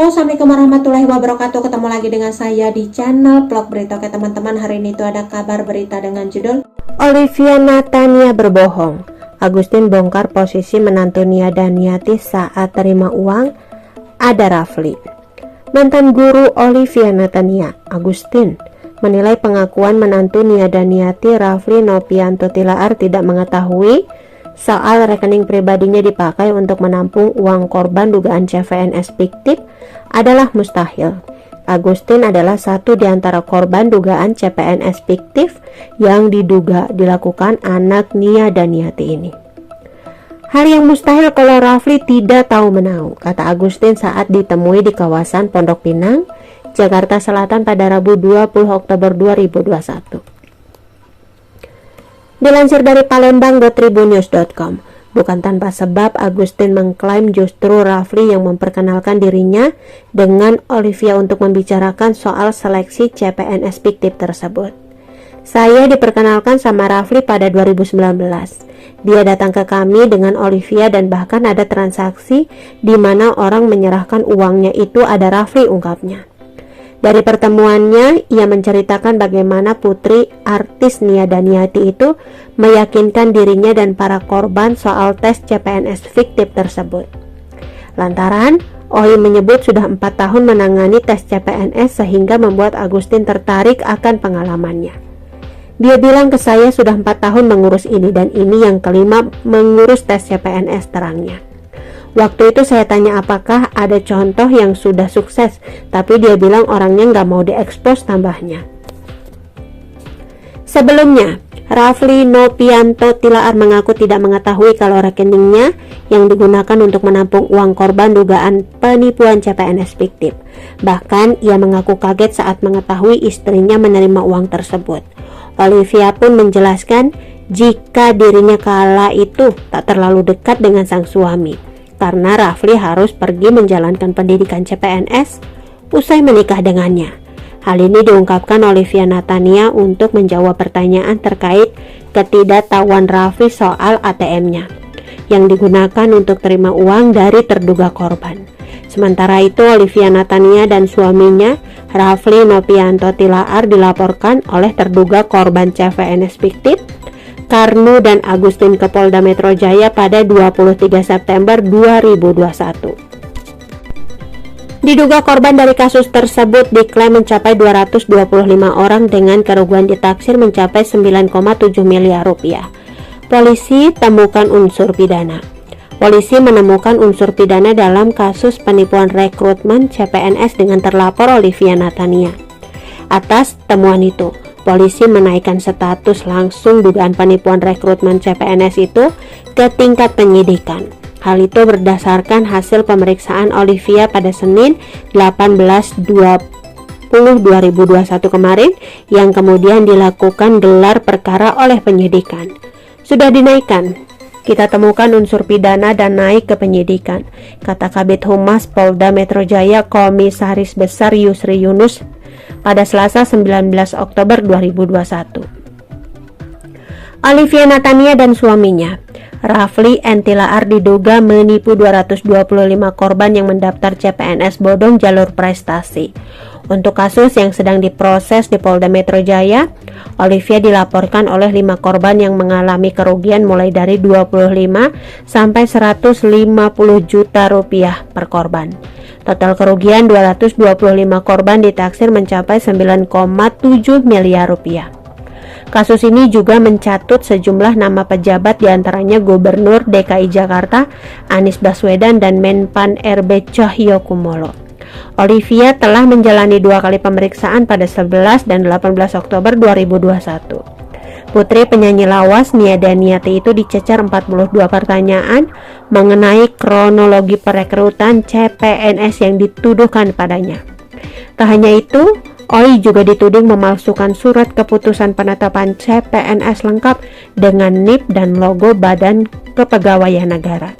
Halo, assalamualaikum warahmatullahi wabarakatuh. Ketemu lagi dengan saya di channel Vlog Berita. Oke teman-teman, hari ini tuh ada kabar berita dengan judul Olivia Natania berbohong. Agustin bongkar posisi menantu Nia Daniati saat terima uang. Ada Rafli. Mantan guru Olivia Natania, Agustin, menilai pengakuan menantu Nia Daniati, Rafli Nopianto Tilaar, tidak mengetahui soal rekening pribadinya dipakai untuk menampung uang korban dugaan CPNS fiktif adalah mustahil. Agustin adalah satu di antara korban dugaan CPNS fiktif yang diduga dilakukan anak Nia Daniati ini. Hal yang mustahil kalau Rafli tidak tahu menahu, kata Agustin saat ditemui di kawasan Pondok Pinang, Jakarta Selatan pada Rabu 20 Oktober 2021. Dilansir dari palembang.tribunnews.com, bukan tanpa sebab Agustin mengklaim justru Rafli yang memperkenalkan dirinya dengan Olivia untuk membicarakan soal seleksi CPNS fiktif tersebut. Saya diperkenalkan sama Rafli pada 2019. Dia datang ke kami dengan Olivia dan bahkan ada transaksi di mana orang menyerahkan uangnya itu ada Rafli, ungkapnya. Dari pertemuannya, ia menceritakan bagaimana putri artis Nia Daniati itu meyakinkan dirinya dan para korban soal tes CPNS fiktif tersebut. Lantaran, Oi menyebut sudah 4 tahun menangani tes CPNS sehingga membuat Agustin tertarik akan pengalamannya. Dia bilang ke saya sudah 4 tahun mengurus ini dan ini yang kelima mengurus tes CPNS, terangnya. Waktu itu saya tanya apakah ada contoh yang sudah sukses, tapi dia bilang orangnya nggak mau diekspos, tambahnya. Sebelumnya, Rafli Nopianto Tilaar mengaku tidak mengetahui kalau rekeningnya yang digunakan untuk menampung uang korban dugaan penipuan CPNS fiktif. Bahkan, ia mengaku kaget saat mengetahui istrinya menerima uang tersebut. Olivia pun menjelaskan jika dirinya kala itu tak terlalu dekat dengan sang suami, karena Rafli harus pergi menjalankan pendidikan CPNS usai menikah dengannya. Hal ini diungkapkan Olivia Natania untuk menjawab pertanyaan terkait ketidaktahuan Rafli soal ATM-nya yang digunakan untuk terima uang dari terduga korban. Sementara itu, Olivia Natania dan suaminya Rafli Nopianto Tilaar dilaporkan oleh terduga korban CPNS fiktif Karnu dan Agustin ke Polda Metro Jaya pada 23 September 2021. Diduga korban dari kasus tersebut diklaim mencapai 225 orang dengan kerugian ditaksir mencapai 9,7 miliar rupiah. Polisi temukan unsur pidana. Polisi menemukan unsur pidana dalam kasus penipuan rekrutmen CPNS dengan terlapor Olivia Natania. Atas temuan itu, polisi menaikkan status langsung dugaan penipuan rekrutmen CPNS itu ke tingkat penyidikan. Hal itu berdasarkan hasil pemeriksaan Olivia pada Senin 18/20/2021 kemarin yang kemudian dilakukan gelar perkara oleh penyidikan. Sudah dinaikkan. Kita temukan unsur pidana dan naik ke penyidikan, kata Kabid Humas Polda Metro Jaya Komisaris Besar Yusri Yunus pada Selasa 19 Oktober 2021. Olivia Natania dan suaminya, Rafli Tilaar, diduga menipu 225 korban yang mendaftar CPNS bodong jalur prestasi. Untuk kasus yang sedang diproses di Polda Metro Jaya, Olivia dilaporkan oleh 5 korban yang mengalami kerugian mulai dari 25 sampai 150 juta rupiah per korban. Total kerugian 225 korban ditaksir mencapai 9,7 miliar rupiah. Kasus ini juga mencatut sejumlah nama pejabat, diantaranya Gubernur DKI Jakarta Anies Baswedan dan Menpan RB Cahyokumolo. Olivia telah menjalani 2 kali pemeriksaan pada 11 dan 18 Oktober 2021. Putri penyanyi lawas Nia Daniati itu dicecar 42 pertanyaan mengenai kronologi perekrutan CPNS yang dituduhkan padanya. Tak hanya itu, Oi juga dituding memalsukan surat keputusan penetapan CPNS lengkap dengan NIP dan logo Badan Kepegawaian Negara.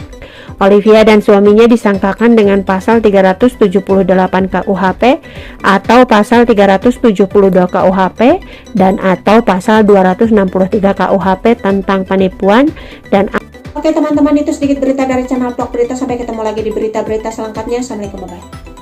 Olivia dan suaminya disangkakan dengan pasal 378 KUHP atau pasal 372 KUHP dan atau pasal 263 KUHP tentang penipuan dan. Oke teman-teman, itu sedikit berita dari channel Vlog Berita. Sampai ketemu lagi di berita-berita selengkapnya. Assalamualaikum, bye-bye.